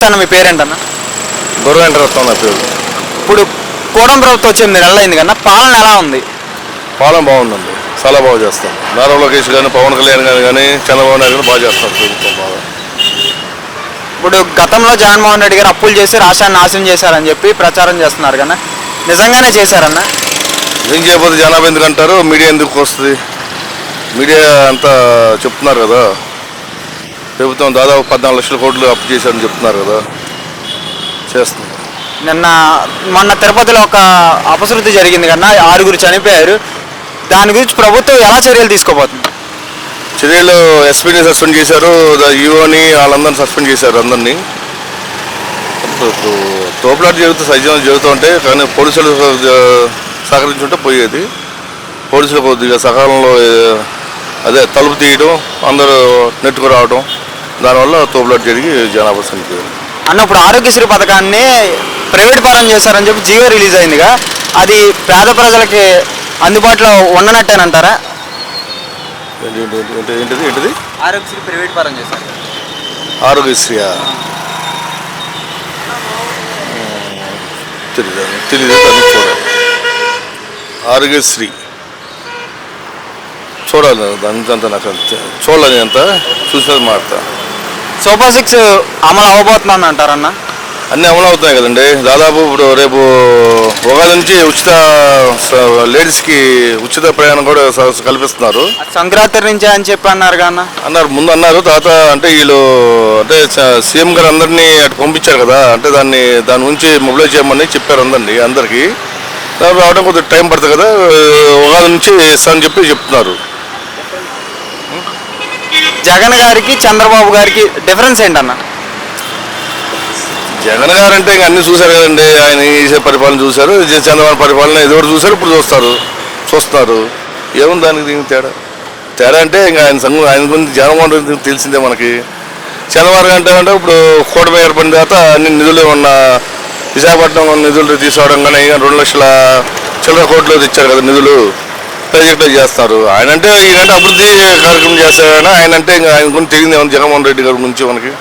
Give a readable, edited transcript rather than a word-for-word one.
అన్న మీ పేరేంటన్నా? గొర్రెంటరత్నం నా పేరు. ఇప్పుడు కూటమి ప్రభుత్వం వచ్చి 8 నెలలు అయింది కన్నా, పాలన ఎలా ఉంది? పాలన బాగుందండి, చాలా బాగా చేస్తాం. నారా లోకేష్ కానీ, పవన్ కళ్యాణ్ కానీ చంద్రబాబు నాయుడు కానీ బాగా చేస్తారు ప్రభుత్వం బాగా. ఇప్పుడు గతంలో జగన్మోహన్ రెడ్డి గారు అప్పులు చేసి రాష్ట్రాన్ని నాశనం చేశారని చెప్పి ప్రచారం చేస్తున్నారు కన్నా, నిజంగానే చేశారన్న? ఏం చేయకపోతే జనాభా ఎందుకు అంటారు, మీడియా ఎందుకు వస్తుంది? మీడియా అంతా చెప్తున్నారు కదా, ప్రభుత్వం దాదాపు 14 లక్షల కోట్లు అప్పు చేశారని చెప్తున్నారు కదా, చేస్తుంది. మొన్న తిరుపతిలో ఒక అపశృతి జరిగింది కన్నా, 6 చనిపోయారు. దాని గురించి ప్రభుత్వం ఎలా చర్యలు తీసుకోబోతుంది? చర్యలు ఎస్పీని సస్పెండ్ చేశారు, ఈఓని వాళ్ళందరినీ సస్పెండ్ చేశారు అందరినీ. తోపులాట జరుగుతూ ఉంటాయి, కానీ పోలీసులు సహకరించుంటే పోయేది. పోలీసులు కొద్దిగా సకాలంలో అదే తలుపు తీయడం, అందరూ నెట్టుకు రావడం, దానివల్ల తోపులాట జరిగి జనాభా చనిపోయారు. అన్న, ఇప్పుడు ఆరోగ్యశ్రీ పథకాన్ని ప్రైవేట్ పరం చేశారని చెప్పి జియో రిలీజ్ అయిందిగా, అది పేద ప్రజలకి అందుబాటులో ఉండనట్టేనంటారా? ఏంటిది ఆరోగ్యశ్రీ ప్రైవేట్ పరం చేశారు. ఆరోగ్యశ్రీ తెలీదు ఆరోగ్యశ్రీ చూడాలి, దానికంతా నాకు చూడాలి, అంత చూసినది మారుతా. సూపర్ 6 అమలు అవ్వబోతుందని అంటారన్న? అన్నీ అమలు అవుతున్నాయి కదండి. దాదాపు ఇప్పుడు రేపు ఉగాది నుంచి లేడీస్కి ఉచిత ప్రయాణం కూడా కల్పిస్తున్నారు. సంక్రాంతి నుంచే అని చెప్పి అన్నారు ముందు అన్నారు. తర్వాత అంటే వీళ్ళు అంటే సీఎం గారు అందరినీ అటు పంపించారు కదా, అంటే దాని గురించి మొబిలైజ్ చేయమని చెప్పారు అందరికీ. రావడం కొద్దిగా టైం పడుతుంది కదా, ఉగాది నుంచి ఇస్తామని చెప్తున్నారు. జగన్ గారికి చంద్రబాబు గారికి డిఫరెన్స్ ఏంటన్న? జగన్ గారు అంటే ఇంకా అన్ని చూశారు కదండి, ఆయన చేసే పరిపాలన చూశారు, చంద్రబాబు పరిపాలన ఇదివరకు చూశారు, ఇప్పుడు చూస్తున్నారు. ఏముంది దానికి దీనికి తేడా అంటే ఇంకా ఆయన గురించి జగన్మోహన్ రెడ్డి తెలిసిందే మనకి. చంద్రబాబు అంటే ఇప్పుడు కూటమి ఏర్పడిన తర్వాత అన్ని నిధులు ఉన్న విశాఖపట్నం నిధులు తీసుకోవడం కానీ 2 లక్షల చిల్లర కోట్లు తెచ్చారు కదా నిధులు, ప్రాజెక్టులు చేస్తారు. ఈయనంటే అభివృద్ధి కార్యక్రమం చేస్తారని ఆయన అంటే ఇంకా ఆయన గురించి తెలియదు జగన్మోహన్ రెడ్డి గారి గురించి మనకి.